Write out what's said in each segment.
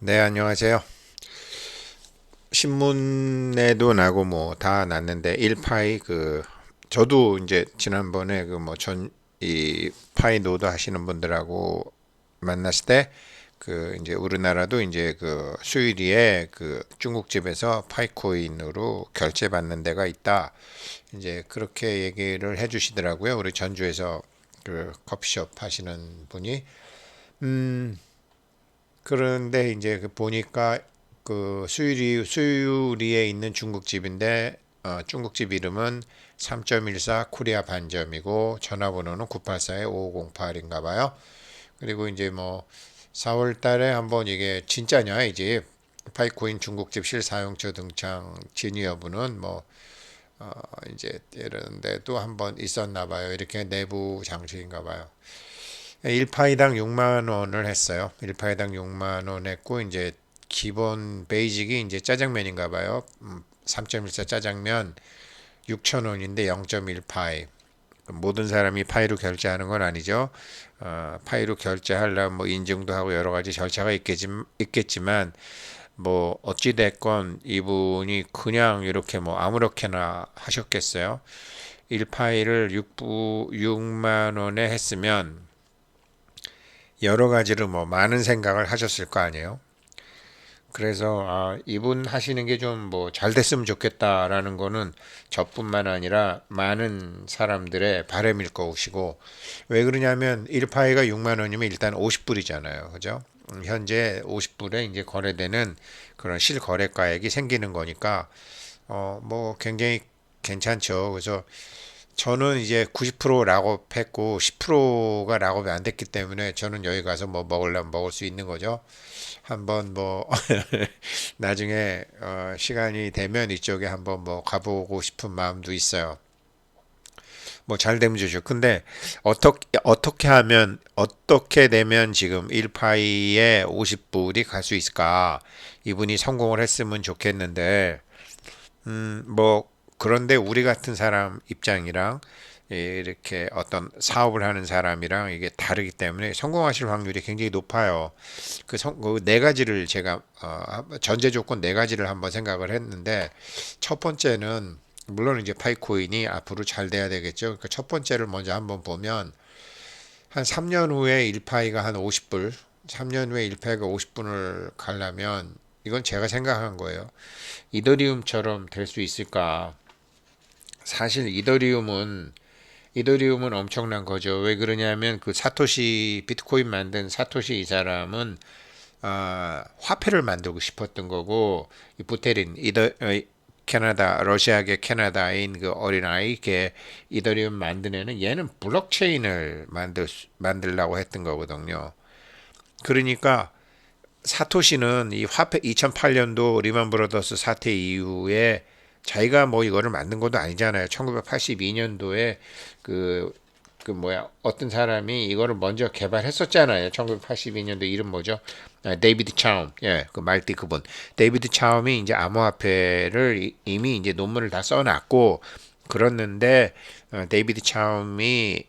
네, 안녕하세요. 신문에도 나고 뭐 다 났는데 일파이 저도 이제 지난번에 이 파이 노드 하시는 분들하고 만났을 때 이제 우리나라도 이제 수유리에 중국집에서 파이코인으로 결제받는 데가 있다. 이제 그렇게 얘기를 해 주시더라고요. 우리 전주에서 커피숍 하시는 분이. 그런데 이제 보니까 수유리에 있는 중국집인데 중국집 이름은 3.14 코리아 반점이고 전화번호는 984-5508인가 봐요. 그리고 이제 뭐 4월 달에 한번 이게 진짜냐 이제 파이코인 중국집 실사용처 등장 진위 여부는 이제 이런 데도 한번 있었나 봐요. 이렇게 내부 장치인가 봐요. 1파이당 6만 원을 했어요. 1파이당 6만 원 했고 이제 기본 베이직이 이제 짜장면인가 봐요. 3.14 짜장면 6천 원인데 0.1파이. 모든 사람이 파이로 결제하는 건 아니죠. 파이로 결제하려면 뭐 인증도 하고 여러 가지 절차가 있겠지만 뭐 어찌 됐건 이분이 그냥 이렇게 뭐 아무렇게나 하셨겠어요. 1파이를 6만 원에 했으면 여러 가지로 뭐 많은 생각을 하셨을 거 아니에요. 그래서 이분 하시는 게 좀 뭐 잘 됐으면 좋겠다라는 거는 저뿐만 아니라 많은 사람들의 바람일 것이고 왜 그러냐면 1파이가 6만 원이면 일단 50불이잖아요. 그죠? 현재 50불에 이제 거래되는 그런 실거래가액이 생기는 거니까 뭐 굉장히 괜찮죠. 그래서 저는 이제 90% 락업했고 10%가 락업이 안 됐기 때문에 저는 여기 가서 뭐 먹으려면 먹을 수 있는 거죠. 한번 뭐 나중에 시간이 되면 이쪽에 한번 뭐 가보고 싶은 마음도 있어요. 뭐 잘 되면 좋죠. 근데 어떻게 되면 지금 1파이에 50불이 갈 수 있을까? 이분이 성공을 했으면 좋겠는데 뭐 그런데 우리 같은 사람 입장이랑 이렇게 어떤 사업을 하는 사람이랑 이게 다르기 때문에 성공하실 확률이 굉장히 높아요. 그네 가지를 제가 전제 조건 네 가지를 한번 생각을 했는데 첫 번째는 물론 이제 파이코인이 앞으로 잘 돼야 되겠죠. 그러니까 첫 번째를 먼저 한번 보면 한 3년 후에 1파이가 한 50불, 3년 후에 1파이가 50분을 가려면 이건 제가 생각한 거예요. 이더리움처럼 될 수 있을까? 사실 이더리움은 엄청난 거죠. 왜 그러냐면 그 사토시 비트코인 만든 사토시 이 사람은 화폐를 만들고 싶었던 거고 이 부테린 캐나다 러시아계 캐나다인 그 어린아이 걔 이더리움 만든 애는 얘는 블록체인을 만들려고 했던 거거든요. 그러니까 사토시는 이 화폐 2008년도 리만 브라더스 사태 이후에 자기가 뭐 이거를 만든 것도 아니잖아요. 1982년도에 그, 어떤 사람이 이거를 먼저 개발했었잖아요. 1982년도 이름 뭐죠? 데이비드 차움. 예, 그 말띠 그분. 데이비드 차움이 이제 암호화폐를 이미 이제 논문을 다 써놨고, 그랬는데, 데이비드 차움이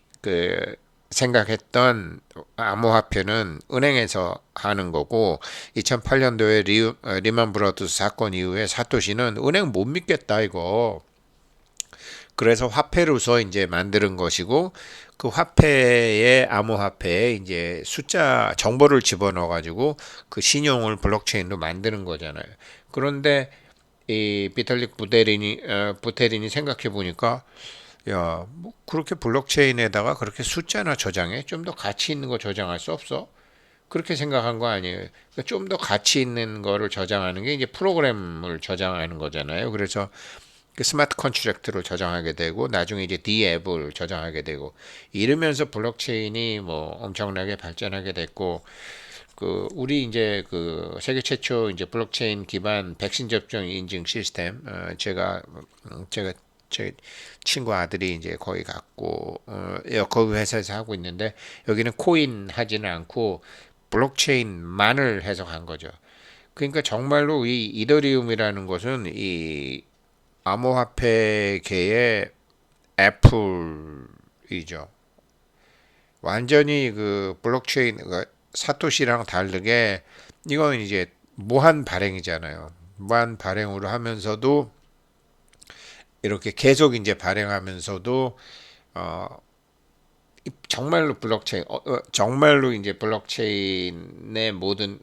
생각했던 암호화폐는 은행에서 하는 거고 2008년도에 리만 브라더스 사건 이후에 사토시는 은행 못 믿겠다 이거. 그래서 화폐로서 이제 만드는 것이고 그 화폐에 암호화폐에 이제 숫자 정보를 집어넣어 가지고 그 신용을 블록체인으로 만드는 거잖아요. 그런데 이 비탈릭 부테린이 생각해 보니까 야, 뭐 그렇게 블록체인에다가 그렇게 숫자나 저장해? 좀 더 가치 있는 거 저장할 수 없어? 그렇게 생각한 거 아니에요. 그러니까 좀 더 가치 있는 거를 저장하는 게 이제 프로그램을 저장하는 거잖아요. 그래서 그 스마트 컨트랙트를 저장하게 되고 나중에 이제 D 앱을 저장하게 되고 이러면서 블록체인이 뭐 엄청나게 발전하게 됐고 우리 이제 세계 최초 이제 블록체인 기반 백신 접종 인증 시스템 제가 제 친구 아들이 이제 거기 갔고 거기 회사에서 하고 있는데 여기는 코인 하지는 않고 블록체인만을 해석한 거죠. 그러니까 정말로 이 이더리움이라는 것은 이 암호화폐계의 애플이죠. 완전히 그 블록체인 사토시랑 다르게 이건 이제 무한 발행이잖아요. 무한 발행으로 하면서도 이렇게 계속 이제 발행하면서도 어, 정말로 블록체인, 정말로 이제 블록체인의 모든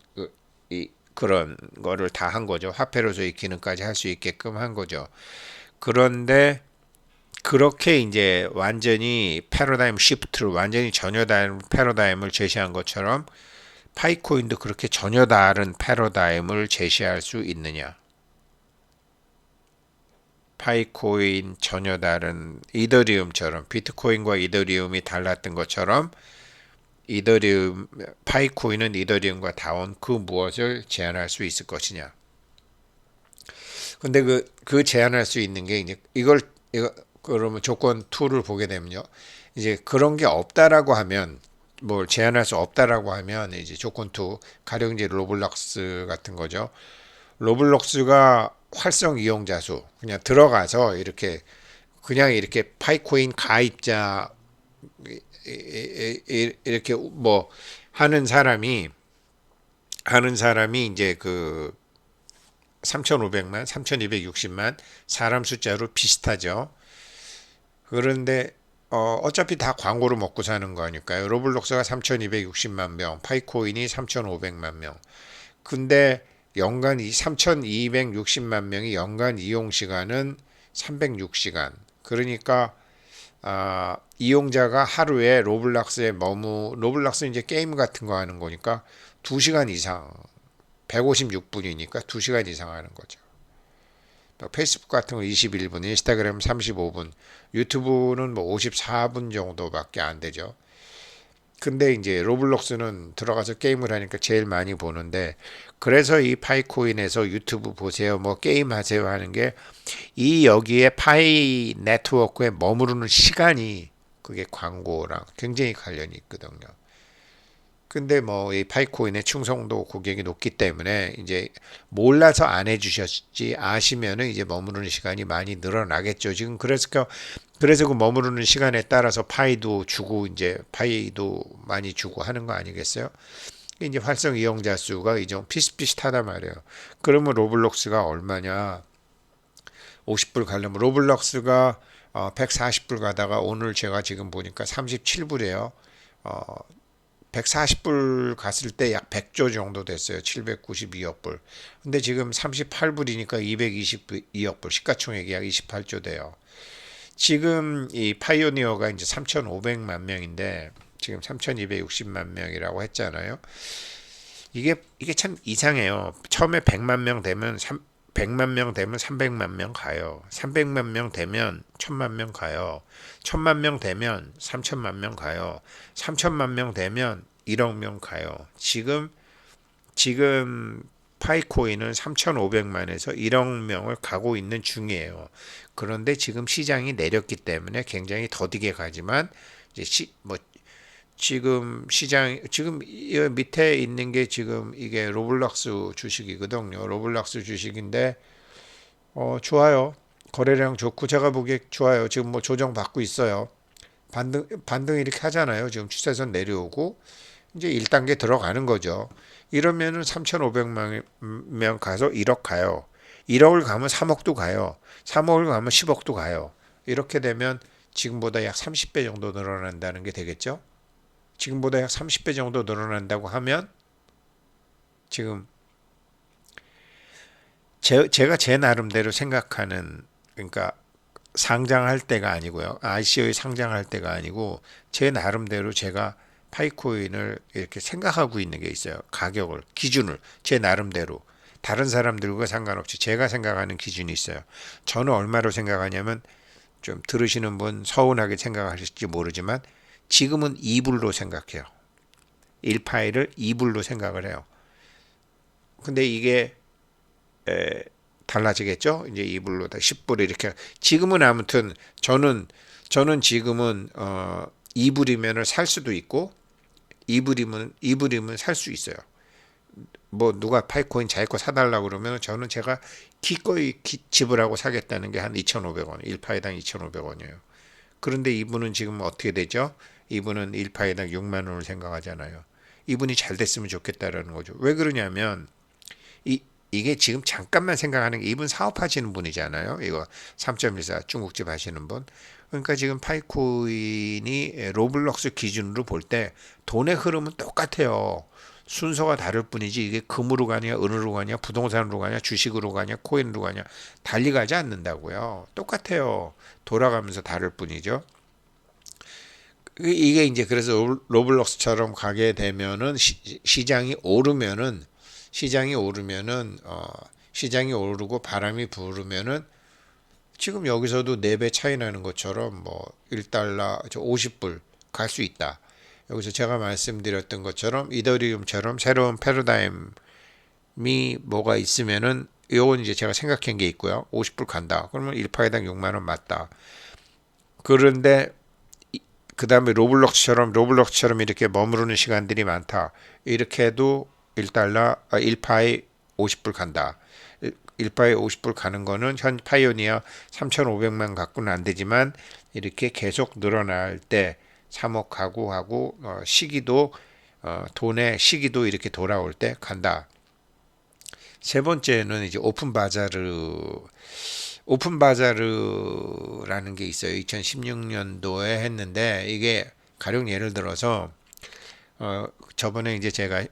그런 거를 다 한 거죠. 화폐로서의 기능까지 할 수 있게끔 한 거죠. 그런데 그렇게 이제 완전히 패러다임 시프트를 완전히 전혀 다른 패러다임을 제시한 것처럼 파이코인도 그렇게 전혀 다른 패러다임을 제시할 수 있느냐? 파이코인 전혀 다른 이더리움처럼 비트코인과 이더리움이 달랐던 것처럼 이더리움 파이코인은 이더리움과 다운 그 무엇을 제한할 수 있을 것이냐. 근데 그 제한할 수 있는 게 이제 이거 그러면 조건 2를 보게 되면요. 이제 그런 게 없다라고 하면 뭘 제한할 수 없다라고 하면 이제 조건 2 가령 이제 로블록스 같은 거죠. 로블록스가 활성 이용자 수 그냥 들어가서 이렇게 그냥 이렇게 파이코인 가입자 이렇게 뭐 하는 사람이 이제 그 3,500만, 3,260만 사람 숫자로 비슷하죠. 그런데 어차피 다 광고로 먹고 사는 거니까요. 로블록스가 3,260만 명, 파이코인이 3,500만 명. 근데 연간 3,260만 명이 연간 이용 시간은 306시간. 그러니까 이용자가 하루에 로블록스는 이제 게임 같은 거 하는 거니까 2시간 이상 156분이니까 2시간 이상 하는 거죠. 페이스북 같은 거 21분, 인스타그램 35분, 유튜브는 뭐 54분 정도밖에 안 되죠. 근데 이제 로블록스는 들어가서 게임을 하니까 제일 많이 보는데 그래서 이 파이코인에서 유튜브 보세요, 뭐 게임 하세요 하는 게 이 여기에 파이 네트워크에 머무르는 시간이 그게 광고랑 굉장히 관련이 있거든요. 근데 뭐 이 파이코인의 충성도 고객이 높기 때문에 이제 몰라서 안 해주셨지 아시면은 이제 머무르는 시간이 많이 늘어나겠죠. 지금 그래서 그 머무르는 시간에 따라서 파이도 주고 이제 파이도 많이 주고 하는 거 아니겠어요? 이제 활성 이용자 수가 이제 비슷비슷하단 말이에요. 그러면 로블록스가 얼마냐? 50불 가려면 로블록스가 140불 가다가 오늘 제가 지금 보니까 37불이에요. 140불 갔을 때 약 100조 정도 됐어요. 792억 불. 근데 지금 38불이니까 222억 불. 시가총액이 약 28조 돼요. 지금 이 파이오니어가 이제 3,500만 명인데 지금 3,260만 명이라고 했잖아요. 이게 참 이상해요. 처음에 100만 명 되면 100만 명 되면 300만 명 가요. 300만 명 되면 1000만 명 가요. 1000만 명 되면 3000만 명 가요. 3000만 명 되면 1억 명 가요. 지금 파이코인은 3,500만에서 1억 명을 가고 있는 중이에요. 그런데 지금 시장이 내렸기 때문에 굉장히 더디게 가지만 이제 지금 이 밑에 있는 게 지금 이게 로블록스 주식이거든요. 로블록스 주식인데 좋아요. 거래량 좋고 제가 보기에 좋아요. 지금 뭐 조정 받고 있어요. 반등 이렇게 하잖아요. 지금 추세선 내려오고 이제 1단계 들어가는 거죠. 이러면은 3,500만 명 가서 1억 가요. 1억을 가면 3억도 가요. 3억을 가면 10억도 가요. 이렇게 되면 지금보다 약 30배 정도 늘어난다는 게 되겠죠? 지금보다 약 30배 정도 늘어난다고 하면 지금 제가 제 나름대로 생각하는 그러니까 상장할 때가 아니고요. ICO에 상장할 때가 아니고 제 나름대로 제가 파이코인을 이렇게 생각하고 있는 게 있어요. 가격을, 기준을 제 나름대로 다른 사람들과 상관없이 제가 생각하는 기준이 있어요. 저는 얼마로 생각하냐면 좀 들으시는 분 서운하게 생각하실지 모르지만 지금은 2불로 생각해요. 1파일을 2불로 생각을 해요. 근데 이게 달라지겠죠? 이제 2불로 10불 이렇게 지금은 아무튼 저는 지금은 2불이면을 살 수도 있고 2불이면 살 수 있어요. 뭐 누가 파이코인 자기 거 사달라고 그러면 저는 제가 기꺼이 지불하고 사겠다는 게 한 2,500원, 1파이당 2,500원이에요. 그런데 이분은 지금 어떻게 되죠? 이분은 1파이당 6만 원을 생각하잖아요. 이분이 잘 됐으면 좋겠다라는 거죠. 왜 그러냐면 이 이게 지금 잠깐만 생각하는 게 이분 사업하시는 분이잖아요. 이거 3.14 중국집 하시는 분. 그러니까 지금 파이코인이 로블록스 기준으로 볼 때 돈의 흐름은 똑같아요. 순서가 다를 뿐이지 이게 금으로 가냐, 은으로 가냐, 부동산으로 가냐, 주식으로 가냐, 코인으로 가냐 달리 가지 않는다고요. 똑같아요. 돌아가면서 다를 뿐이죠. 이게 이제 그래서 로블록스처럼 가게 되면은 시장이 오르면은 시장이 오르고 바람이 부르면은 지금 여기서도 4배 차이 나는 것처럼 뭐 1달러 50불 갈 수 있다. 여기서 제가 말씀드렸던 것처럼 이더리움처럼 새로운 패러다임이 뭐가 있으면은 요건 이제 제가 생각한 게 있고요. 50불 간다. 그러면 1파이당 6만 원 맞다. 그런데 그 다음에 로블록스처럼 이렇게 머무르는 시간들이 많다. 이렇게 해도 1파에 50불 간다. 1파에 50불 가는 거는 현 파이오니아 3,500만 갖고는 안 되지만 이렇게 계속 늘어날 때 3억 가고 하고 시기도 돈의 시기도 이렇게 돌아올 때 간다. 세 번째는 이제 오픈바자르라는 게 있어요. 2016년도에 했는데 이게 가령 예를 들어서 저번에 이제 제가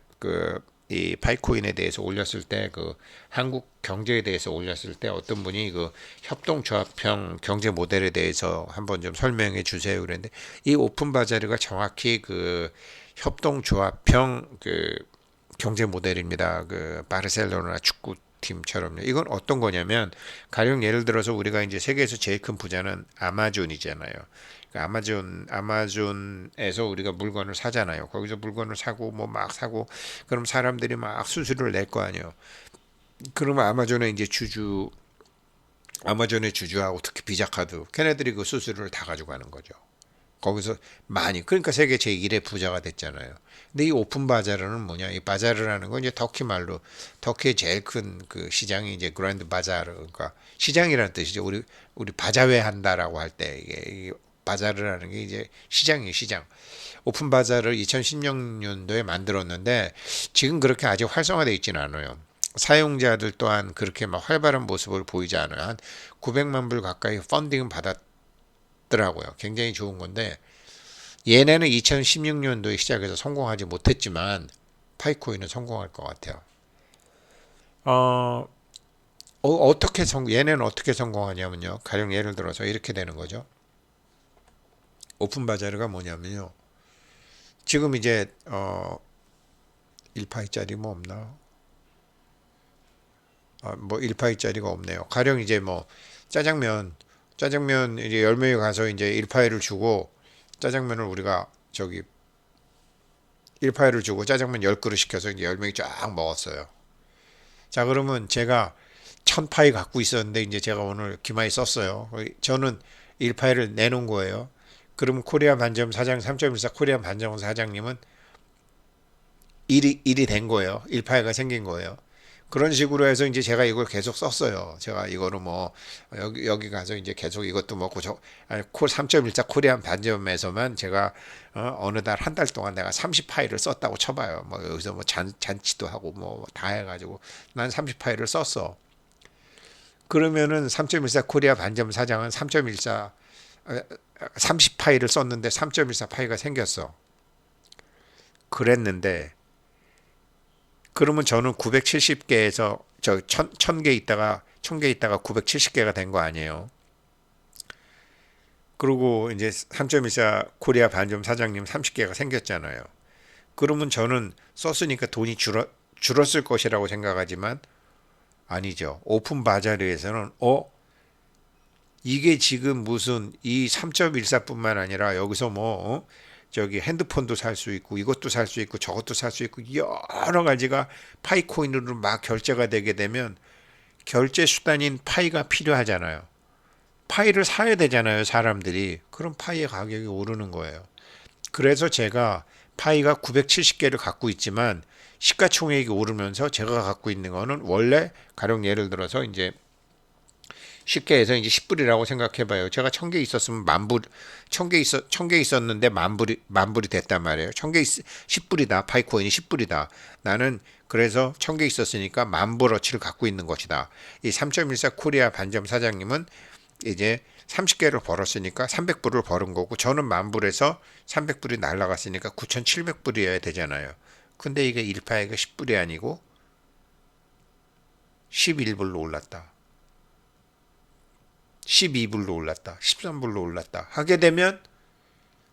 이 파이코인에 대해서 올렸을 때 그 한국 경제에 대해서 올렸을 때 어떤 분이 그 협동조합형 경제 모델에 대해서 한번 좀 설명해 주세요 그랬는데 이 오픈바자르가 정확히 그 협동조합형 그 경제 모델입니다. 그 바르셀로나 축구팀처럼요. 이건 어떤 거냐면 가령 예를 들어서 우리가 이제 세계에서 제일 큰 부자는 아마존이잖아요. 그러니까 아마존에서 우리가 물건을 사잖아요. 거기서 물건을 사고 뭐 막 사고 그럼 사람들이 막 수수료를 낼 거 아니에요. 그러면 아마존의 주주하고 특히 비자카드 걔네들이 그 수수료를 다 가져가는 거죠. 거기서 많이 그러니까 세계 제1의 부자가 됐잖아요. 근데 이 오픈 바자르는 뭐냐? 이 바자르라는 건 이제 터키 말로 터키의 제일 큰 그 시장이 이제 그란드 바자르 그러니까 시장이라는 뜻이죠. 우리 바자회 한다라고 할 때 이게 바자르라는 게 이제 시장이에요, 시장. 오픈 바자르를 2016년도에 만들었는데 지금 그렇게 아직 활성화되어 있지는 않아요. 사용자들 또한 그렇게 막 활발한 모습을 보이지 않아요. 한 900만 불 가까이 펀딩 받았더라고요. 굉장히 좋은 건데 얘네는 2016년도에 시작해서 성공하지 못했지만 파이코인은 성공할 것 같아요. 어, 얘네는 어떻게 성공하냐면요. 가령 예를 들어서 이렇게 되는 거죠. 오픈 바자르가 뭐냐면요. 지금 이제 1파이짜리 뭐 없나? 뭐 1파이짜리가 없네요. 가령 이제 뭐 짜장면 이제 10명이 가서 이제 1파이를 주고 짜장면을 우리가 저기 1파이를 주고 짜장면 10그릇 시켜서 이제 10명이 쫙 먹었어요. 자, 그러면 제가 1000파이 갖고 있었는데 이제 제가 오늘 기마에 썼어요. 저는 1파이를 내놓은 거예요. 그러면 코리아 반점 사장 3.14 코리아 반점 사장님은 일이 된 거예요. 1파이가 생긴 거예요. 그런 식으로 해서 이제 제가 이걸 계속 썼어요. 제가 이거를 뭐 여기 가서 이제 계속 이것도 먹고 코 3.14 코리안 반점에서만 제가 어느 달 한 달 동안 내가 30파이를 썼다고 쳐봐요. 뭐 여기서 뭐 잔치도 하고 뭐 다 해가지고 난 30파이를 썼어. 그러면은 3.14 코리아 반점 사장은 3.14 30파이를 썼는데 3.14 파이가 생겼어. 그랬는데 그러면 저는 970개에서 저 1000개 있다가 1000개 있다가 970개가 된 거 아니에요. 그리고 이제 3.14 코리아 반점 사장님 30개가 생겼잖아요. 그러면 저는 썼으니까 돈이 줄었을 것이라고 생각하지만 아니죠. 오픈 바자르에서는 이게 지금 무슨 이 3.14뿐만 아니라 여기서 뭐 저기 핸드폰도 살 수 있고 이것도 살 수 있고 저것도 살 수 있고 여러 가지가 파이코인으로 막 결제가 되게 되면 결제 수단인 파이가 필요하잖아요. 파이를 사야 되잖아요, 사람들이. 그럼 파이의 가격이 오르는 거예요. 그래서 제가 파이가 970개를 갖고 있지만 시가총액이 오르면서 제가 갖고 있는 거는 원래 가령 예를 들어서 이제 쉽게 해서 이제 10불이라고 생각해봐요. 제가 1000개 있었으면 만불, 1000개 있었는데 만불이 됐단 말이에요. 1000개 10불이다. 파이코인이 10불이다. 나는 그래서 1000개 있었으니까 10,000불어치를 갖고 있는 것이다. 이 3.14 코리아 반점 사장님은 이제 30개를 벌었으니까 300불을 벌은 거고, 저는 10,000불에서 300불이 날라갔으니까 9,700불이어야 되잖아요. 근데 이게 1파이가 10불이 아니고 11불로 올랐다. 12불로 올랐다. 13불로 올랐다. 하게 되면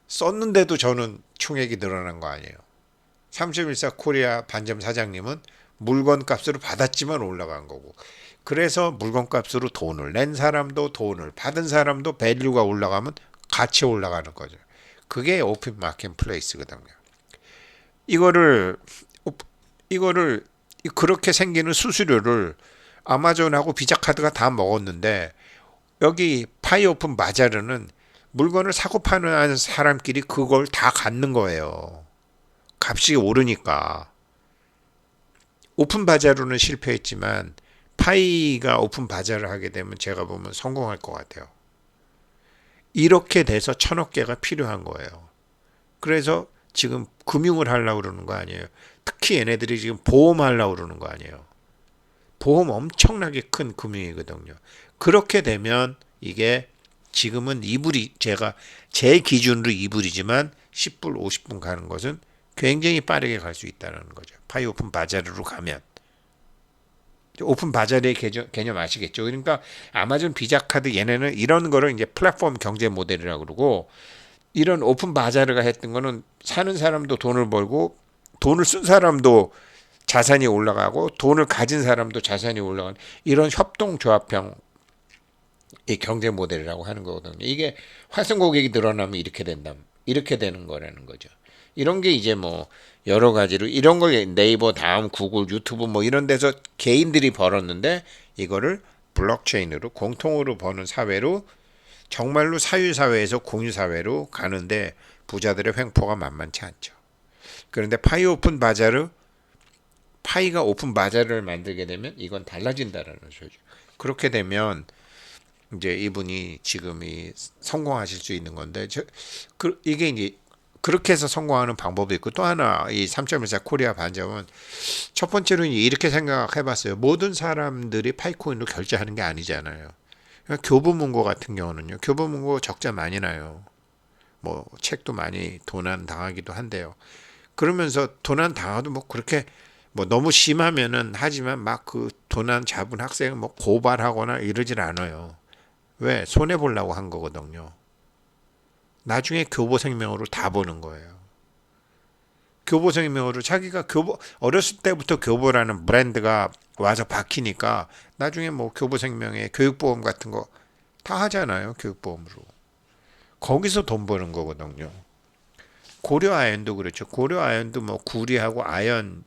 썼는데도 저는 총액이 늘어난 거 아니에요. 3.14 코리아 반점 사장님은 물건 값으로 받았지만 올라간 거고, 그래서 물건 값으로 돈을 낸 사람도 돈을 받은 사람도 밸류가 올라가면 같이 올라가는 거죠. 그게 오픈 마켓플레이스거든요. 이거를 이거를 그렇게 생기는 수수료를 아마존하고 비자카드가 다 먹었는데, 여기 파이 오픈 바자르는 물건을 사고 파는 사람끼리 그걸 다 갖는 거예요. 값이 오르니까. 오픈 바자르는 실패했지만 파이가 오픈 바자를 하게 되면 제가 보면 성공할 것 같아요. 이렇게 돼서 1,000억 개가 필요한 거예요. 그래서 지금 금융을 하려고 그러는 거 아니에요. 특히 얘네들이 지금 보험하려고 그러는 거 아니에요. 보험 엄청나게 큰 금융이거든요. 그렇게 되면 이게 지금은 이불이, 제가 제 기준으로 이불이지만 10불, 50분 가는 것은 굉장히 빠르게 갈 수 있다는 거죠. 파이 오픈 바자르로 가면. 오픈 바자르의 개념 아시겠죠? 그러니까 아마존 비자카드 얘네는 이런 거를 이제 플랫폼 경제 모델이라고 그러고, 이런 오픈 바자르가 했던 거는 사는 사람도 돈을 벌고 돈을 쓴 사람도 자산이 올라가고 돈을 가진 사람도 자산이 올라가는 이런 협동조합형 이 경제 모델이라고 하는 거거든요. 이게 활성 고객이 늘어나면 이렇게 된다. 이렇게 되는 거라는 거죠. 이런 게 이제 뭐 여러 가지로 이런 걸 네이버, 다음, 구글, 유튜브 뭐 이런 데서 개인들이 벌었는데, 이거를 블록체인으로 공통으로 버는 사회로, 정말로 사유사회에서 공유사회로 가는데 부자들의 횡포가 만만치 않죠. 그런데 파이 오픈 바자르, 파이가 오픈 바자르를 만들게 되면 이건 달라진다라는 소리죠. 그렇게 되면 이제 이분이 지금이 성공하실 수 있는 건데, 이게 이제 그렇게 해서 성공하는 방법도 있고, 또 하나 이 3.14 코리아 반점은 첫 번째로는 이렇게 생각해봤어요. 모든 사람들이 파이코인으로 결제하는 게 아니잖아요. 교보문고 같은 경우는요. 교보문고 적자 많이 나요. 뭐 책도 많이 도난 당하기도 한데요. 그러면서 도난 당하도 뭐 그렇게 뭐 너무 심하면은 하지만 막 그 도난 잡은 학생을 뭐 고발하거나 이러질 않아요. 왜? 손해 보려고 한 거거든요. 나중에 교보생명으로 다 보는 거예요. 교보생명으로 자기가 어렸을 때부터 교보라는 브랜드가 와서 박히니까 나중에 뭐 교보생명의 교육보험 같은 거 다 하잖아요. 교육보험으로. 거기서 돈 버는 거거든요. 고려아연도 그렇죠. 고려아연도 뭐 구리하고 아연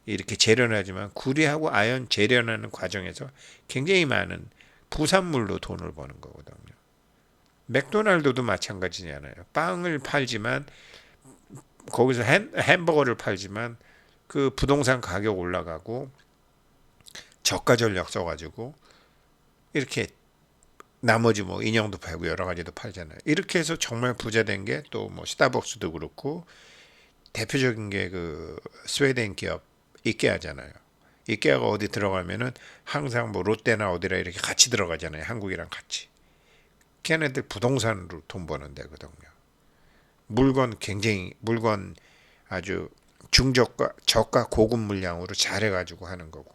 이렇게 재련하지만, 구리하고 아연 재련하는 과정에서 굉장히 많은 부산물로 돈을 버는 거거든요. 맥도날드도 마찬가지잖아요. 빵을 팔지만, 거기서 햄버거를 팔지만 그 부동산 가격 올라가고 저가 전략 써가지고 이렇게 나머지 뭐 인형도 팔고 여러 가지도 팔잖아요. 이렇게 해서 정말 부자 된 게 또 뭐 스타벅스도 그렇고, 대표적인 게 그 스웨덴 기업 이케아잖아요. 이케아가 어디 들어가면은 항상 뭐 롯데나 어디라 이렇게 같이 들어가잖아요. 한국이랑 같이. 걔네들 부동산으로 돈 버는 데거든요. 물건 아주 중저가 저가 고급 물량으로 잘해가지고 하는 거고,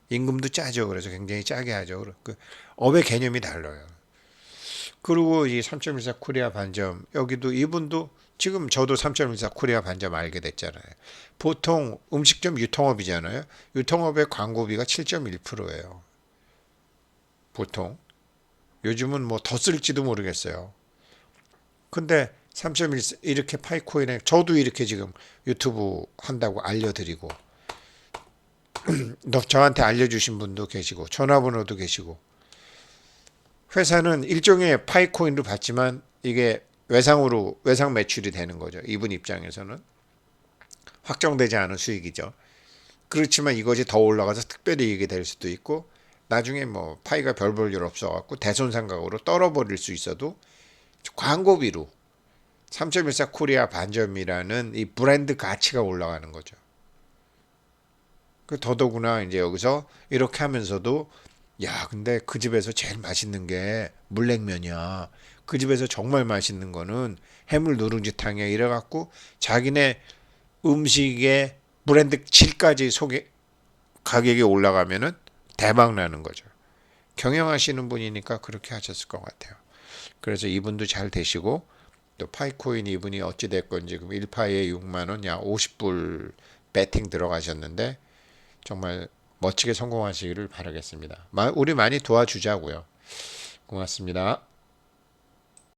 임금도 짜죠. 그래서 굉장히 짜게 하죠. 그 업의 개념이 달라요. 그리고 이 3.14 코리아 반점, 여기도 이분도 지금 저도 3.14 코리아 반점 알게 됐잖아요. 보통 음식점 유통업이잖아요. 유통업의 광고비가 7.1%예요. 보통. 요즘은 뭐 더 쓸지도 모르겠어요. 근데 3.14 이렇게 파이코인에 저도 이렇게 지금 유튜브 한다고 알려드리고, 저한테 알려주신 분도 계시고 전화번호도 계시고, 회사는 일종의 파이코인도 받지만 이게 외상 매출이 되는 거죠. 이분 입장에서는 확정되지 않은 수익이죠. 그렇지만 이것이 더 올라가서 특별히 이익이 될 수도 있고, 나중에 뭐 파이가 별 볼 일 없어갖고 대손상각으로 떨어버릴 수 있어도 광고비로 3.14 코리아 반점이라는 이 브랜드 가치가 올라가는 거죠. 그 더더구나 이제 여기서 이렇게 하면서도 야, 근데 그 집에서 제일 맛있는 게 물냉면이야. 그 집에서 정말 맛있는 거는 해물 누룽지탕이야. 이래갖고 자기네 음식의 브랜드 7까지 소개 가격이 올라가면은 대박 나는 거죠. 경영하시는 분이니까 그렇게 하셨을 것 같아요. 그래서 이분도 잘 되시고 또 파이코인 이분이 어찌 됐건 지금 1파에 6만 원, 약 50불 배팅 들어가셨는데 정말 멋지게 성공하시기를 바라겠습니다. 우리 많이 도와주자고요. 고맙습니다.